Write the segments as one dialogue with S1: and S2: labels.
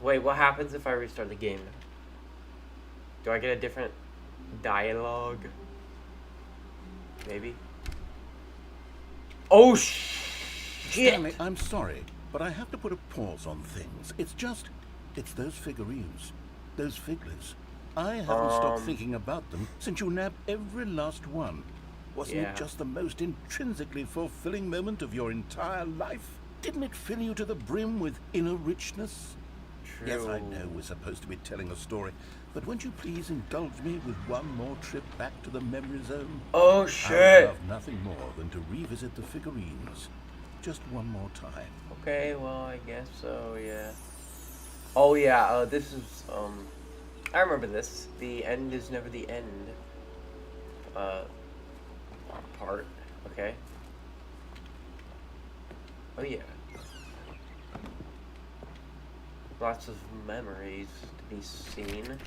S1: Wait, what happens if I restart the game? Do I get a different dialogue? Maybe. Oh shit!
S2: Stanley, I'm sorry, but I have to put a pause on things. It's those figurines, those figlets. I haven't stopped thinking about them since you nabbed every last one. Wasn't
S1: Yeah.
S2: it just the most intrinsically fulfilling moment of your entire life? Didn't it fill you to the brim with inner richness?
S1: True.
S2: Yes, I know we're supposed to be telling a story, but won't you please indulge me with one more trip back to the memory zone?
S1: Oh
S2: I would
S1: shit!
S2: love nothing more than to revisit the figurines. Just one more time.
S1: Okay, well, I guess so, yeah. Oh yeah, this is, I remember this. The end is never the end. Part. Okay. Oh yeah. Lots of memories to be seen.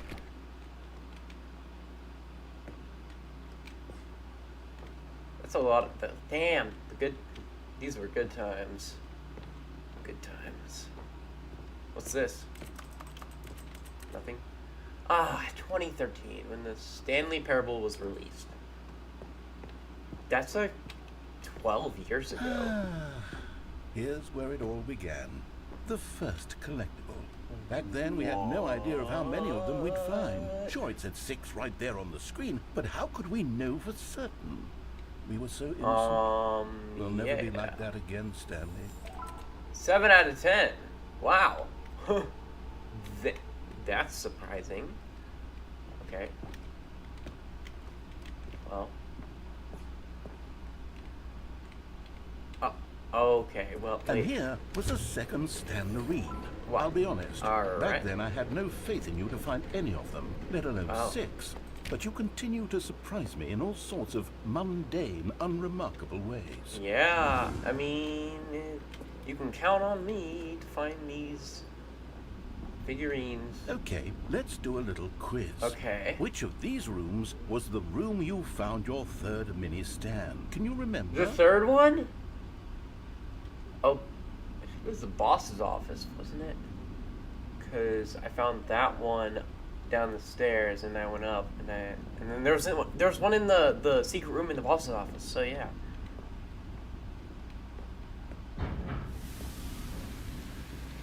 S1: That's a lot of damn, these were good times. Good times. What's this? Nothing? 2013, when the Stanley Parable was released. That's like 12 years ago.
S2: Here's where it all began. The first collectible. Back then, we had no idea of how many of them we'd find. Sure, it said 6 right there on the screen, but how could we know for certain? We were so innocent. We'll never be like that again, Stanley.
S1: 7 out of 10. Wow. That's surprising. Okay. Well. Okay, well,
S2: And
S1: wait.
S2: here was a second Stanley.
S1: Wow.
S2: I'll be honest.
S1: All
S2: Back
S1: right.
S2: then, I had no faith in you to find any of them, let alone
S1: Oh.
S2: 6. But you continue to surprise me in all sorts of mundane, unremarkable ways.
S1: Yeah, I mean, you can count on me to find these figurines.
S2: Okay, let's do a little quiz.
S1: Okay.
S2: Which of these rooms was the room you found your third mini stand? Can you remember?
S1: The third one? Oh, it was the boss's office, wasn't it? Because I found that one down the stairs, and I went up, and then there was one in the secret room in the boss's office. So yeah.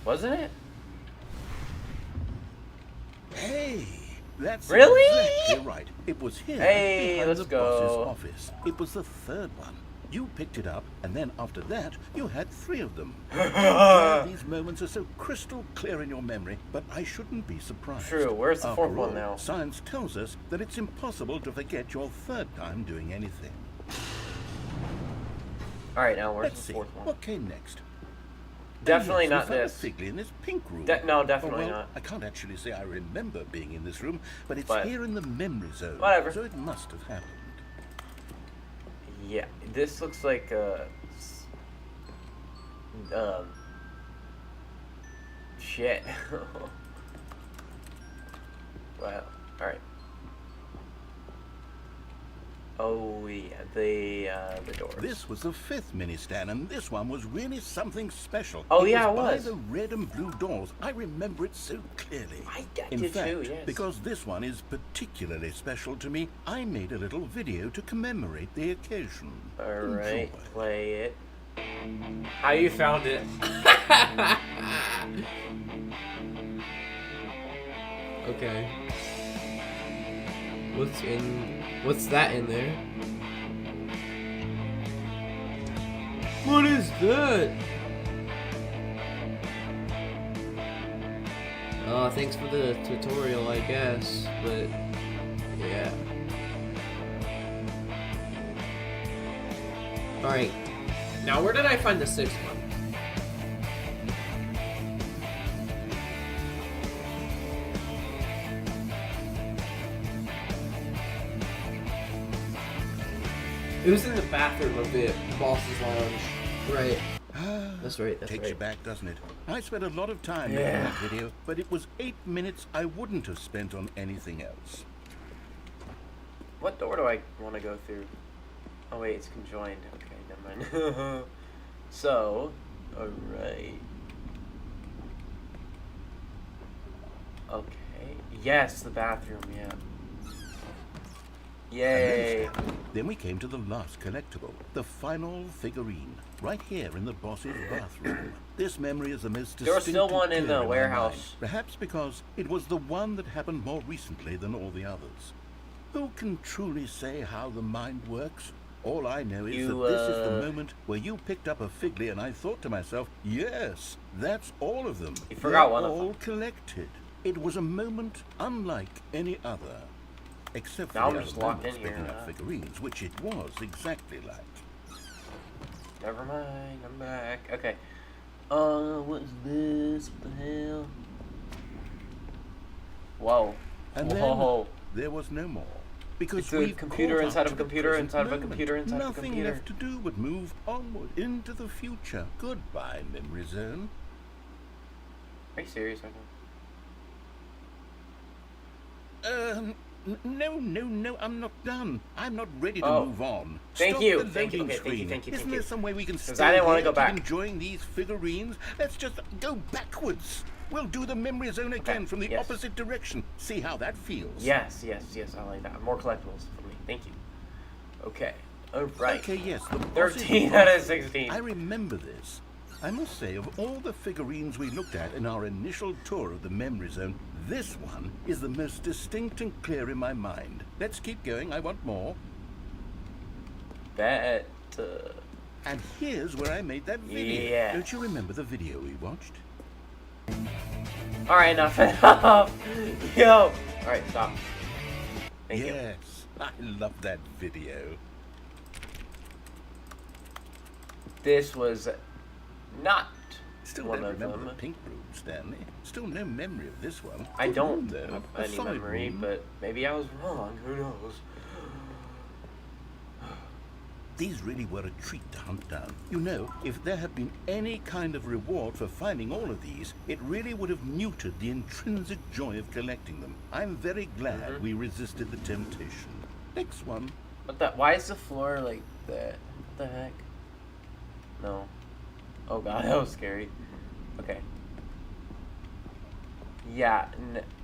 S1: Wasn't it?
S2: Hey, that's
S1: Really?
S2: exactly right. It was here
S1: Hey,
S2: behind
S1: let's
S2: the
S1: go.
S2: boss's office. It was the third one. You picked it up, and then after that, you had 3 of them. These moments are so crystal clear in your memory, but I shouldn't be surprised.
S1: True. Where's the fourth
S2: After
S1: one
S2: all,
S1: now?
S2: Science tells us that it's impossible to forget your third time doing anything.
S1: All right, now where's
S2: Let's
S1: the
S2: see,
S1: fourth one?
S2: what came next?
S1: Definitely
S2: Yes,
S1: not
S2: we found
S1: this.
S2: a Figley in this pink room.
S1: No, definitely
S2: well,
S1: not.
S2: I can't actually say I remember being in this room, but it's
S1: But-
S2: here in the memory zone.
S1: Whatever.
S2: So it must have happened.
S1: Yeah, this looks like shit. Well, all right. Oh yeah, the doors.
S2: This was the 5th mini stand, and this one was really something special.
S1: Oh, yeah, it
S2: by
S1: was.
S2: the red and blue doors. I remember it so clearly.
S1: I
S2: In
S1: did
S2: fact,
S1: too, yes.
S2: because this one is particularly special to me, I made a little video to commemorate the occasion.
S1: All right,
S2: Enjoy.
S1: play it. How you found it?
S3: Okay. What's that in there? What is that? Thanks for the tutorial, I guess, but yeah. Alright. Now where did I find the 6th one? It was in the bathroom of the boss's lounge. Right. That's right, that's
S2: Takes
S3: right.
S2: you back, doesn't it? I spent a lot of time making that video, but it was 8 minutes I wouldn't have spent on anything else.
S1: What door do I want to go through? Oh wait, it's conjoined. Okay, never mind. So, all right. Okay. Yes, the bathroom, yeah. Yay.
S2: Then we came to the last collectible, the final figurine, right here in the boss's bathroom. This memory is the most
S1: There was still one in the
S2: my
S1: warehouse.
S2: mind, perhaps because it was the one that happened more recently than all the others. Who can truly say how the mind works? All I know is that this is the moment where you picked up a Figley and I thought to myself, yes, that's all of them.
S1: You forgot one
S2: They're
S1: of them.
S2: all collected. It was a moment unlike any other. Except for
S1: Now I'm
S2: the
S1: just
S2: other
S1: locked
S2: moments
S1: in here,
S2: picking up
S1: huh?
S2: figurines, which it was exactly like.
S1: Never mind, I'm back. Okay. What's this? What the hell? Whoa.
S2: And
S1: Whoa.
S2: then there was no more. Because
S1: It's a
S2: we've
S1: computer
S2: caught
S1: inside
S2: up
S1: of a
S2: to the
S1: computer
S2: present
S1: inside of a
S2: moment.
S1: computer inside of a
S2: Nothing
S1: computer.
S2: left to do but move onward into the future. Goodbye, memory zone.
S1: Are you serious right
S2: No, I'm not done. I'm not ready to
S1: Oh.
S2: move on.
S1: Thank
S2: Stop
S1: you.
S2: the
S1: Thank you.
S2: loading
S1: Okay, thank you,
S2: screen.
S1: thank you,
S2: Isn't
S1: thank
S2: there
S1: you.
S2: some way we can
S1: 'Cause
S2: stay
S1: I didn't wanna
S2: here,
S1: go
S2: keep
S1: back.
S2: enjoying these figurines? Let's just go backwards. We'll do the memory zone again from the
S1: yes.
S2: opposite direction. See how that feels.
S1: Yes, I like that. More collectibles for me. Thank you. Okay. Alright.
S2: Okay, yes. The
S1: 13
S2: boss's
S1: out of
S2: boss.
S1: 16.
S2: I remember this. I must say, of all the figurines we looked at in our initial tour of the memory zone, this one is the most distinct and clear in my mind. Let's keep going. I want more.
S1: That,
S2: And here's where I made that video.
S1: Yeah.
S2: Don't you remember the video we watched?
S1: Alright, enough. Yo. Alright, stop. Thank you.
S2: Yes, I love that video.
S1: This was not
S2: Still
S1: one
S2: don't
S1: of
S2: remember
S1: them.
S2: the pink room, Stanley. Still no memory of this one.
S1: I
S2: Good
S1: don't
S2: room, though.
S1: have
S2: A
S1: any
S2: solid
S1: memory,
S2: room.
S1: but maybe I was wrong. Who knows?
S2: These really were a treat to hunt down. You know, if there had been any kind of reward for finding all of these, it really would have muted the intrinsic joy of collecting them. I'm very glad we resisted the temptation. Next one.
S1: What the? Why is the floor like that? What the heck? No. Oh god, that was scary. Okay. Yeah,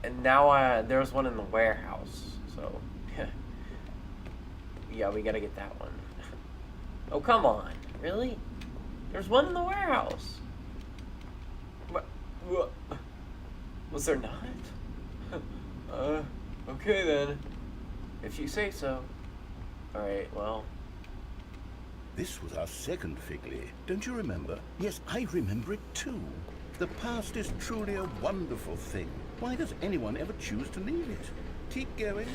S1: and now there was one in the warehouse, so yeah, we gotta get that one. Oh come on, really? There's one in the warehouse. What? Was there not? Okay then. If you say so. Alright, well.
S2: This was our second Figley. Don't you remember? Yes, I remember it too. The past is truly a wonderful thing. Why does anyone ever choose to leave it? Keep going.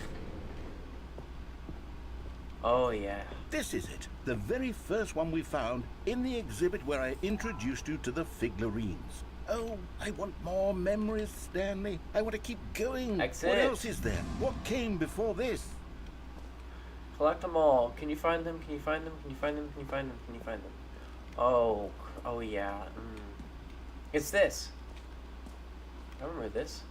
S1: Oh yeah.
S2: This is it. The very first one we found in the exhibit where I introduced you to the figurines. Oh, I want more memories, Stanley. I want to keep going.
S1: That's
S2: What
S1: it.
S2: else is there? What came before this?
S1: Collect them all. Can you find them? Can you find them? Can you find them? Can you find them? Can you find them? Oh, oh yeah. It's this. I remember this.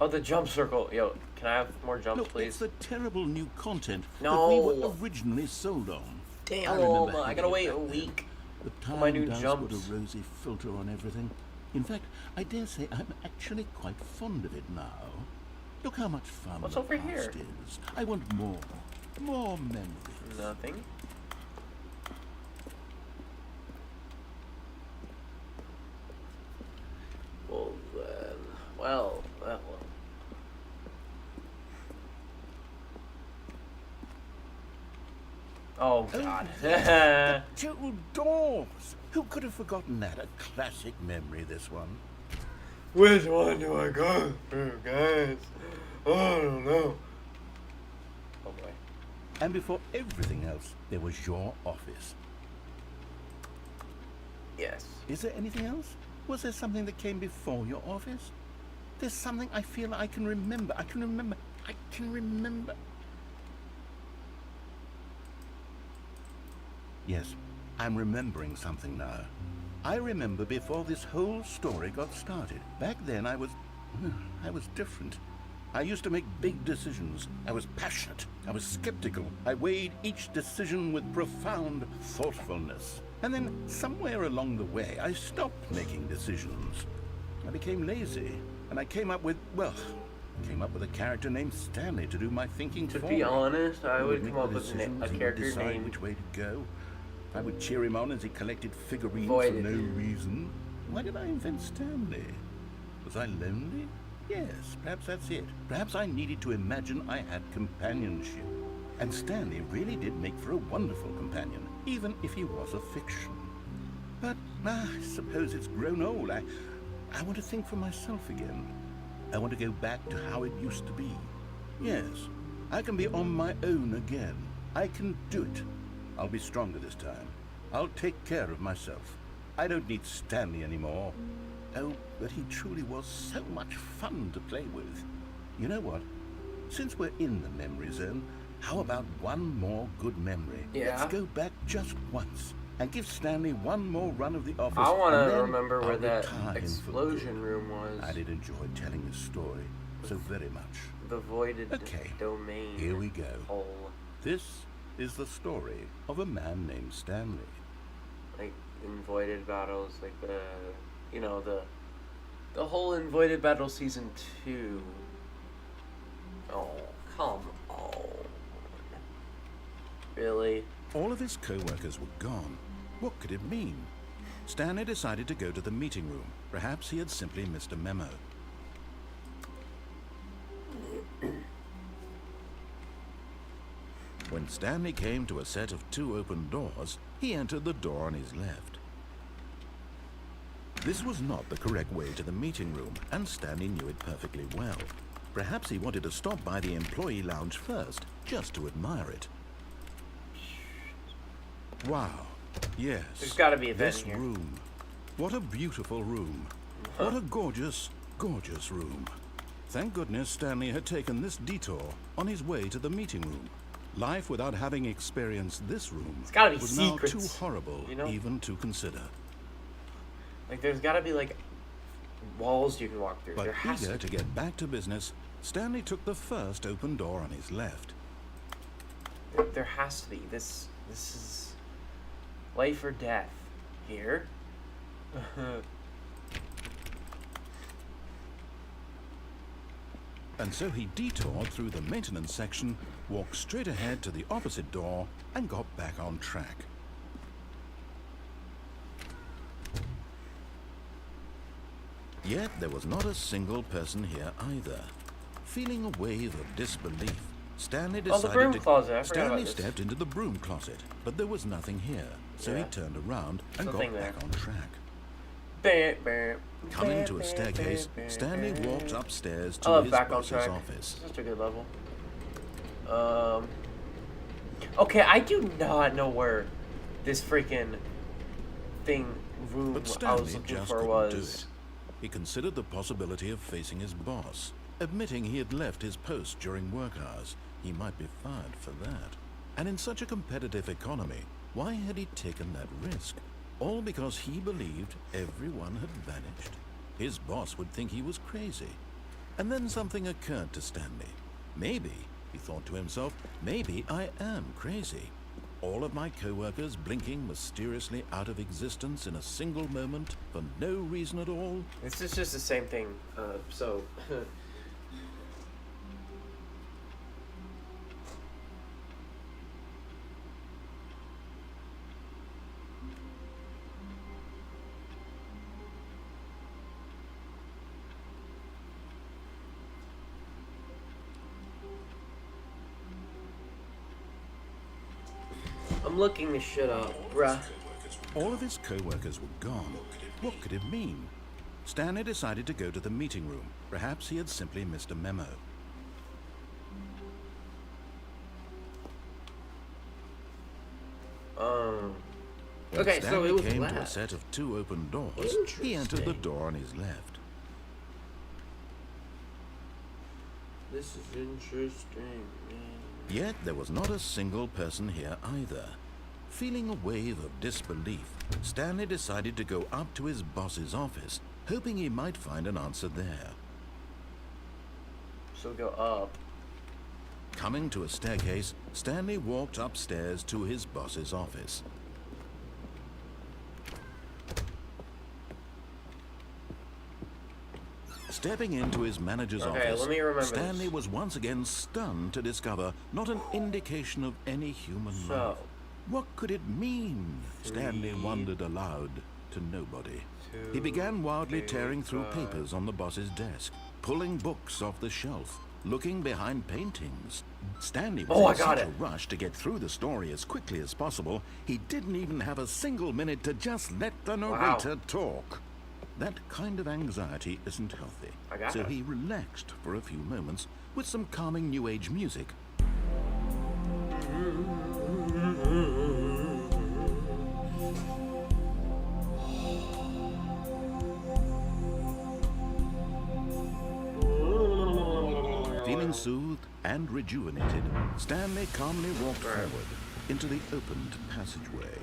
S1: Oh, the jump circle. Yo, can I have more jumps,
S2: Look,
S1: please?
S2: it's the terrible new content that
S1: No.
S2: we were originally sold on.
S1: Damn,
S2: remember
S1: I
S2: hating
S1: gotta
S2: it
S1: wait
S2: back
S1: a
S2: then.
S1: week.
S2: The
S1: for
S2: time
S1: my new
S2: does
S1: jumps.
S2: put a rosy filter on everything. In fact, I dare say I'm actually quite fond of it now. Look how much fun
S1: What's
S2: the
S1: over
S2: past
S1: here?
S2: is. I want more memories.
S1: Nothing. Well, then. Well. Oh, God.
S2: The two doors. Who could have forgotten that? A classic memory, this one.
S1: Which one do I go through, guys? I don't know. Oh, boy.
S2: And before everything else, there was your office.
S1: Yes.
S2: Is there anything else? Was there something that came before your office? There's something I feel I can remember. I can remember. Yes, I'm remembering something now. I remember before this whole story got started. Back then I was different. I used to make big decisions. I was passionate. I was skeptical. I weighed each decision with profound thoughtfulness. And then somewhere along the way, I stopped making decisions. I became lazy, and I came up with a character named Stanley to do my thinking
S1: To
S2: for
S1: be
S2: me.
S1: honest, I
S2: He
S1: would
S2: make
S1: come up
S2: the
S1: with
S2: decisions,
S1: a
S2: he would
S1: character
S2: decide
S1: named
S2: which way to go. I would cheer him on as he collected figurines
S1: Voided.
S2: for no reason. Why did I invent Stanley? Was I lonely? Yes, perhaps that's it. Perhaps I needed to imagine I had companionship. And Stanley really did make for a wonderful companion, even if he was a fiction. But I suppose it's grown old. I want to think for myself again. I want to go back to how it used to be. Yes, I can be on my own again. I can do it. I'll be stronger this time. I'll take care of myself. I don't need Stanley anymore. Oh, but he truly was so much fun to play with. You know what? Since we're in the memory zone, how about one more good memory?
S1: Yeah.
S2: Let's go back just once and give Stanley one more run of the office.
S1: I want
S2: and
S1: to
S2: then
S1: remember where
S2: I'll
S1: that
S2: retire him for
S1: explosion
S2: good.
S1: room was.
S2: I did enjoy telling this story so very much.
S1: The voided
S2: Okay,
S1: domain.
S2: here we go.
S1: Hole.
S2: This is the story of a man named Stanley.
S1: Like in voided battles, like the whole in voided battle season 2. Oh, come on. Really?
S4: All of his co-workers were gone. What could it mean? Stanley decided to go to the meeting room. Perhaps he had simply missed a memo. When Stanley came to a set of 2 open doors, he entered the door on his left. This was not the correct way to the meeting room, and Stanley knew it perfectly well. Perhaps he wanted to stop by the employee lounge first, just to admire it. Wow. Yes.
S1: There's gotta be a vent
S4: this
S1: here.
S4: room. What a beautiful room. What a gorgeous, gorgeous room. Thank goodness Stanley had taken this detour on his way to the meeting room. Life without having experienced this room
S1: It's gotta be
S4: was
S1: secrets,
S4: now too horrible
S1: you know?
S4: even to consider.
S1: Like there's gotta be like walls you can walk through.
S4: But
S1: There has
S4: eager
S1: to.
S4: to get back to business, Stanley took the first open door on his left.
S1: There has to be. This is life or death here.
S4: And so he detoured through the maintenance section, walked straight ahead to the opposite door, and got back on track. Yet there was not a single person here either. Feeling a wave of disbelief, Stanley
S1: Oh, the
S4: decided
S1: broom
S4: to...
S1: closet. I forgot
S4: Stanley
S1: about this.
S4: stepped into the broom closet, but there was nothing here. So he
S1: Yeah.
S4: turned around and
S1: Nothing
S4: got back
S1: there.
S4: on track.
S1: Coming
S4: Coming to a staircase, Stanley walked upstairs
S1: I
S4: to
S1: love
S4: his
S1: back on
S4: boss's
S1: track.
S4: office.
S1: Such a good level. Okay, I do not know where this freaking room
S4: But
S1: I was
S4: Stanley
S1: looking
S4: just
S1: for
S4: couldn't do
S1: was.
S4: it. He considered the possibility of facing his boss, admitting he had left his post during work hours. He might be fired for that. And in such a competitive economy, why had he taken that risk? All because he believed everyone had vanished. His boss would think he was crazy. And then something occurred to Stanley. Maybe, he thought to himself, maybe I am crazy. All of my co-workers blinking mysteriously out of existence in a single moment for no reason at all.
S1: This is just the same thing. So. I'm looking this shit up, bruh.
S4: All of his co-workers were gone. What could it mean? Stanley decided to go to the meeting room. Perhaps he had simply missed a memo. When
S1: Okay, so
S4: Stanley
S1: it was
S4: came to a
S1: left.
S4: set of 2 open doors, he entered the door on his left.
S1: This is interesting, man.
S4: Yet there was not a single person here either. Feeling a wave of disbelief, Stanley decided to go up to his boss's office, hoping he might find an answer there.
S1: So go up.
S4: Coming to a staircase, Stanley walked upstairs to his boss's office. Stepping into his manager's
S1: Okay,
S4: office,
S1: let me remember
S4: Stanley
S1: this.
S4: was once again stunned to discover not an indication of any human life.
S1: So,
S4: What could it mean? Stanley
S1: 3,
S4: wondered aloud to nobody.
S1: 2,
S4: He began wildly tearing through
S1: 5.
S4: papers on the boss's desk, pulling books off the shelf, looking behind paintings. Stanley was
S1: Oh, I
S4: in
S1: got
S4: such
S1: it.
S4: a rush to get through the story as quickly as possible, he didn't even have a single minute to just let the narrator talk. That kind of anxiety isn't healthy,
S1: I got
S4: so
S1: it.
S4: he relaxed for a few moments with some calming New Age music. Feeling soothed and rejuvenated, Stanley calmly walked forward into the opened passageway.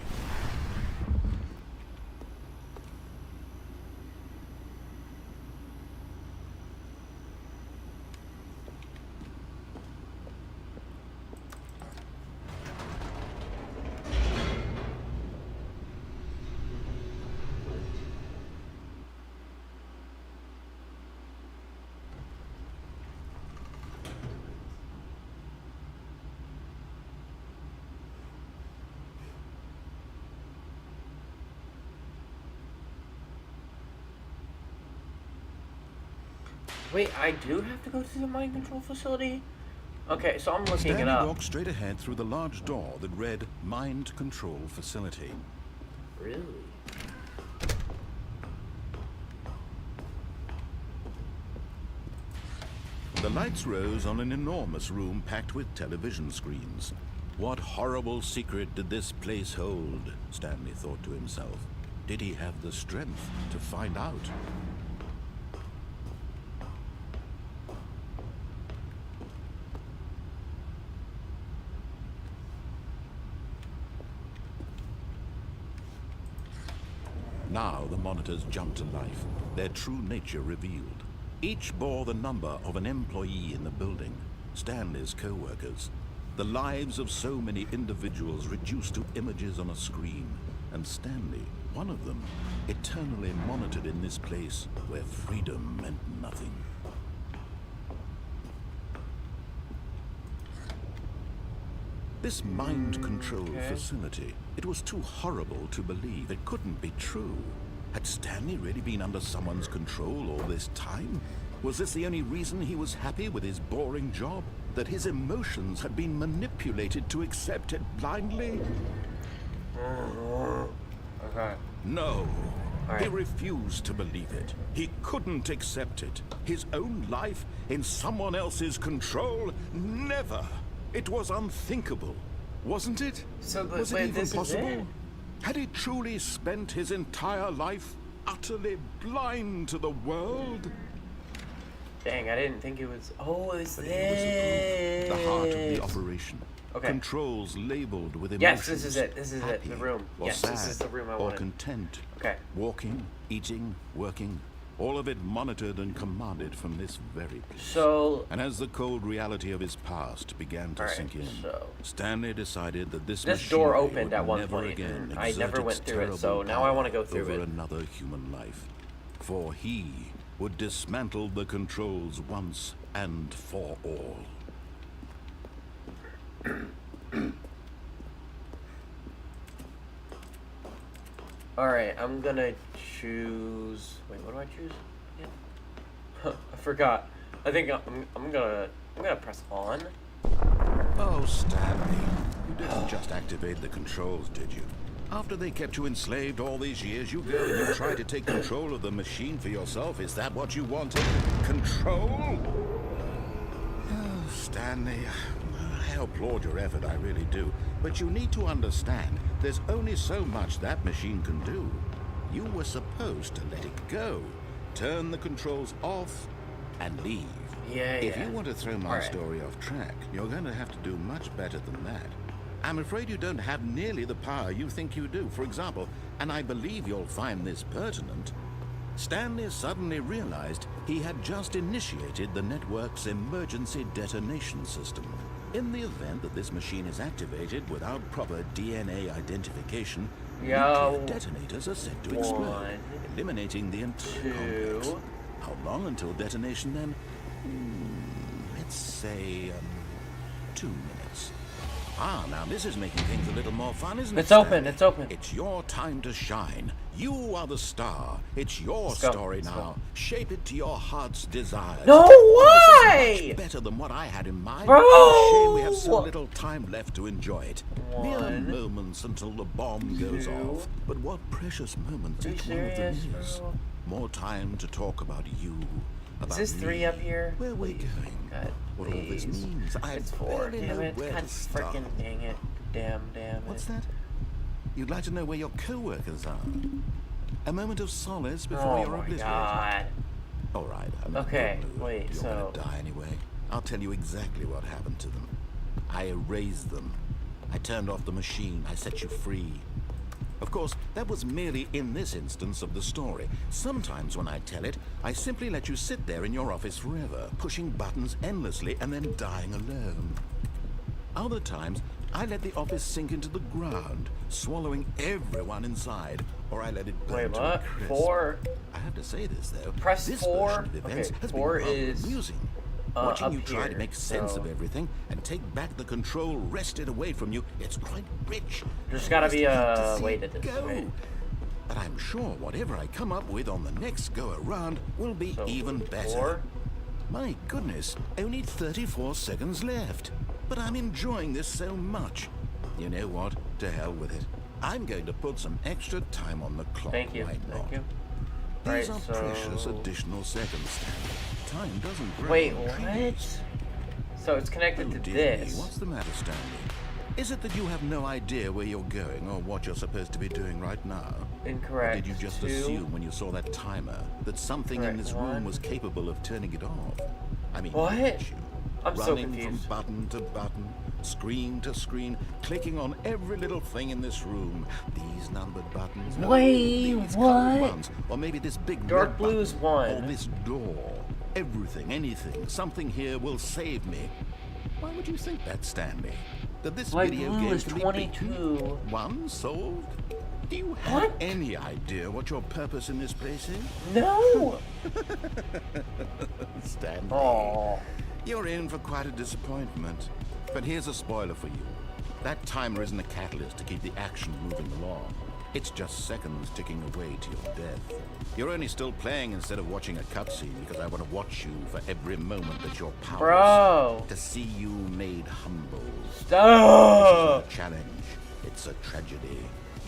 S1: Wait, I do have to go to the mind control facility? Okay, so I'm looking
S4: Stanley
S1: it up.
S4: walked straight ahead through the large door that read Mind Control Facility.
S1: Really?
S4: The lights rose on an enormous room packed with television screens. What horrible secret did this place hold? Stanley thought to himself. Did he have the strength to find out? Now the monitors jumped to life, their true nature revealed. Each bore the number of an employee in the building, Stanley's co-workers. The lives of so many individuals reduced to images on a screen, and Stanley, one of them, eternally monitored in this place where freedom meant nothing. This mind control facility, it was too horrible to believe. It couldn't be true. Had Stanley really been under someone's control all this time? Was this the only reason he was happy with his boring job? That his emotions had been manipulated to accept it blindly?
S1: Okay.
S4: No.
S1: All
S4: He
S1: right.
S4: refused to believe it. He couldn't accept it. His own life in someone else's control? Never. It was unthinkable, wasn't it?
S1: So, but
S4: was it
S1: wait,
S4: even
S1: this is
S4: possible?
S1: it?
S4: Had he truly spent his entire life utterly blind to the world?
S1: Dang, I didn't think it was. Oh, it's
S4: But here was the proof, the heart of the
S1: this.
S4: operation.
S1: Okay.
S4: Controls labeled with emotions.
S1: Yes, this is it. This is it.
S4: happy
S1: The room.
S4: Or
S1: Yes,
S4: sad,
S1: this is the room I
S4: or
S1: wanted.
S4: content.
S1: Okay.
S4: Walking, eating, working, all of it monitored and commanded from this very place.
S1: So,
S4: And as the cold reality of his past began to
S1: All right,
S4: sink in,
S1: so-
S4: Stanley decided that this
S1: This door
S4: machinery
S1: opened
S4: would
S1: at one
S4: never
S1: point,
S4: again
S1: and I
S4: exert
S1: never went
S4: its
S1: through it,
S4: terrible
S1: so now I wanna go
S4: power
S1: through
S4: over
S1: it.
S4: another human life. For he would dismantle the controls once and for all.
S1: alright, I'm gonna choose. Wait, what do I choose? Yeah. I forgot. I think I'm gonna press on.
S4: Oh, Stanley, you didn't just activate the controls, did you? After they kept you enslaved all these years, you go and you try to take control of the machine for yourself. Is that what you wanted? Control? Oh, Stanley, I applaud your effort, I really do. But you need to understand, there's only so much that machine can do. You were supposed to let it go, turn the controls off, and leave.
S1: Yeah,
S4: If
S1: yeah.
S4: you want to throw my
S1: All right.
S4: story off track, you're going to have to do much better than that. I'm afraid you don't have nearly the power you think you do. For example, and I believe you'll find this pertinent, Stanley suddenly realized he had just initiated the network's emergency detonation system. In the event that this machine is activated without proper DNA identification,
S1: Yo,
S4: nuclear detonators are set to explode,
S1: 1,
S4: eliminating the entire
S1: 2,
S4: complex. How long long until detonation then? Let's say, 2 minutes. Ah, now this is making things a little more fun, isn't it?
S1: It's open,
S4: Stanley?
S1: it's open.
S4: It's your time to shine. You are the star. It's your
S1: Let's go,
S4: story
S1: let's
S4: now.
S1: go.
S4: Shape it to your heart's desires.
S1: No,
S4: This is
S1: why?
S4: much better than what I had in mind.
S1: Bro!
S4: Shame we have so little time left to enjoy it. Mere
S1: One,
S4: moments until the bomb goes
S1: two.
S4: off. But what precious moments
S1: Are you
S4: each one of them
S1: serious,
S4: is.
S1: bro?
S4: More time to talk about you. About
S1: Is this 3
S4: me,
S1: up here?
S4: where we're
S1: Please.
S4: going.
S1: God,
S4: What all this
S1: please.
S4: means. I
S1: It's 4.
S4: barely
S1: Damn
S4: know
S1: it.
S4: where
S1: God
S4: to start.
S1: freaking dang it. Damn
S4: What's
S1: it.
S4: that? You'd like to know where your co-workers are? A moment of solace before
S1: Oh
S4: you're
S1: my
S4: obliterated.
S1: god.
S4: All right. I'm in a
S1: Okay,
S4: good mood.
S1: wait,
S4: You're
S1: so-
S4: gonna die anyway. I'll tell you exactly what happened to them. I erased them. I turned off the machine. I set you free. Of course, that was merely in this instance of the story. Sometimes when I tell it, I simply let you sit there in your office forever, pushing buttons endlessly and then dying alone. Other times, I let the office sink into the ground, swallowing everyone inside, or I let it burn
S1: Wait,
S4: to a
S1: what?
S4: crisp.
S1: 4?
S4: I have to say this though.
S1: Press
S4: this
S1: 4.
S4: version of events
S1: Okay,
S4: has
S1: 4
S4: been rather
S1: is,
S4: amusing. Watching
S1: up
S4: you try to
S1: here,
S4: make sense of
S1: so-
S4: everything and take back the control wrested away from you, it's quite rich.
S1: There's
S4: I
S1: gotta
S4: just
S1: be
S4: hate
S1: a
S4: to see
S1: way
S4: it
S1: to this,
S4: go.
S1: right?
S4: But I'm sure whatever I come up with on the next go around will be
S1: So,
S4: even better.
S1: 4?
S4: My goodness, only 34 seconds left. But I'm enjoying this so much. You know what? To hell with it. I'm going to put some extra time on the clock.
S1: Thank you.
S4: Why not?
S1: Thank you.
S4: These
S1: Right,
S4: are precious
S1: so-
S4: additional seconds, Stanley. Time doesn't grow
S1: Wait,
S4: on
S1: what?
S4: trees.
S1: So it's connected
S4: Oh,
S1: to
S4: dear me,
S1: this.
S4: what's the matter, Stanley? Is it that you have no idea where you're going or what you're supposed to be doing right now?
S1: Incorrect.
S4: Or did you just
S1: 2?
S4: assume when you saw that timer that something in
S1: Correct.
S4: this
S1: 1.
S4: room was capable of turning it off? I mean,
S1: What?
S4: look at you.
S1: I'm so
S4: Running
S1: confused.
S4: from button to button, screen to screen, clicking on every little thing in this room. These numbered buttons. No,
S1: Wait,
S4: these colored
S1: what?
S4: ones. Or maybe this big
S1: Dark
S4: red
S1: blue's
S4: button.
S1: 1.
S4: Or this door. Everything, anything, something here will save me. Why would you think that, Stanley? That this
S1: Light
S4: video
S1: blue
S4: game
S1: is
S4: can be
S1: 22.
S4: beaten? One solved? Do you have
S1: What?
S4: any idea what your purpose in this place is?
S1: No!
S4: Stanley.
S1: Oh.
S4: You're in for quite a disappointment. But here's a spoiler for you. That timer isn't a catalyst to keep the action moving along. It's just seconds ticking away to your death. You're only still playing instead of watching a cutscene because I want to watch you for every moment that you're powerless.
S1: Bro.
S4: To see you made humble.
S1: Stop!
S4: This isn't a challenge. It's a tragedy.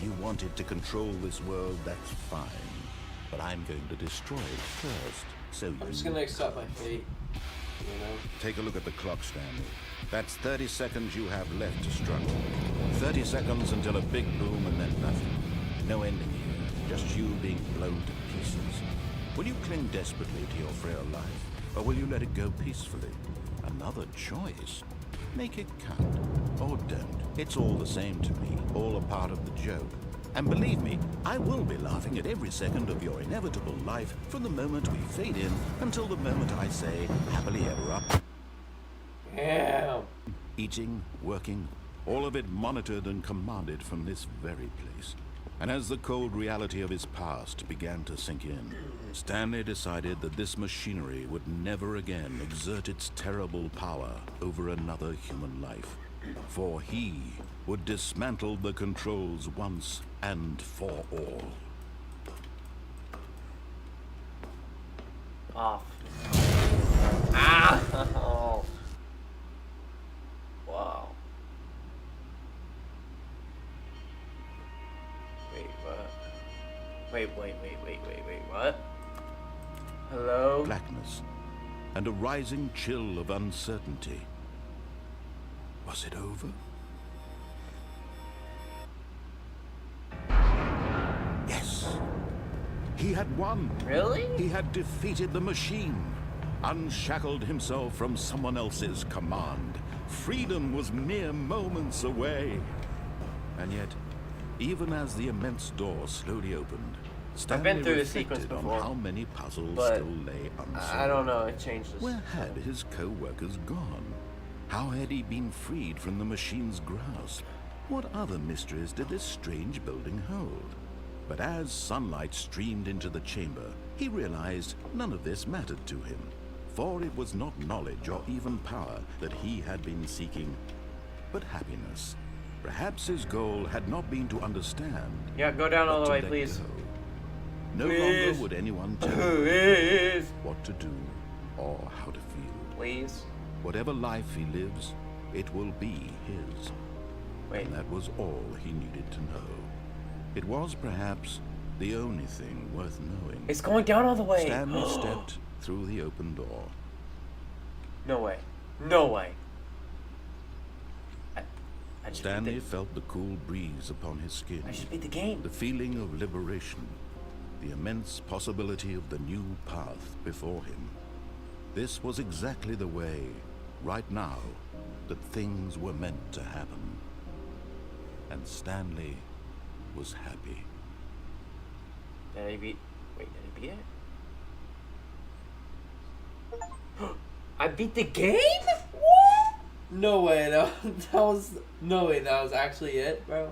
S4: You wanted to control this world, that's fine. But I'm going to destroy it first, so you...
S3: I'm just gonna accept my fate. You know?
S4: Take a look at the clock, Stanley. That's 30 seconds you have left to struggle. 30 seconds until a big boom and then nothing. No ending here, just you being blown to pieces. Will you cling desperately to your frail life, or will you let it go peacefully? Another choice. Make it count, or don't. It's all the same to me, all a part of the joke. And believe me, I will be laughing at every second of your inevitable life from the moment we fade in until the moment I say, happily ever up.
S3: Damn.
S4: Eating, working, all of it monitored and commanded from this very place. And as the cold reality of his past began to sink in, Stanley decided that this machinery would never again exert its terrible power over another human life. For he would dismantle the controls once and for all.
S1: Off. Ah! Oh. Wow. Wait, what? Wait, what? Hello?
S4: Blackness and a rising chill of uncertainty. Was it over? Yes. He had won.
S1: Really?
S4: He had defeated the machine, unshackled himself from someone else's command. Freedom was mere moments away. And yet, even as the immense door slowly opened, Stanley
S1: been through this sequence
S4: reflected on
S1: before,
S4: how many puzzles
S1: but
S4: still lay unsolved.
S1: I don't know, it changes.
S4: Where had his co-workers gone? How had he been freed from the machine's grasp? What other mysteries did this strange building hold? But as sunlight streamed into the chamber, he realized none of this mattered to him, for it was not knowledge or even power that he had been seeking, but happiness. Perhaps his goal had not been to understand.
S1: Yeah, go down all
S4: but
S1: the
S4: to
S1: way,
S4: let
S1: please.
S4: go. No
S1: Please.
S4: longer would anyone tell him
S1: Please.
S4: what to do or how to feel.
S1: Please.
S4: Whatever life he lives, it will be his.
S1: Wait.
S4: And that was all he needed to know. It was perhaps the only thing worth knowing.
S1: It's going down all the way.
S4: Stanley stepped through the open door.
S1: No way. No way. I just
S4: Stanley
S1: beat
S4: felt the cool breeze upon his skin,
S1: I just beat the game.
S4: the feeling of liberation, the immense possibility of the new path before him. This was exactly the way, right now, that things were meant to happen. And Stanley was happy.
S1: Did I beat... Wait, did I beat it? I beat the game? What?
S3: No way, that was no way that was actually it, bro.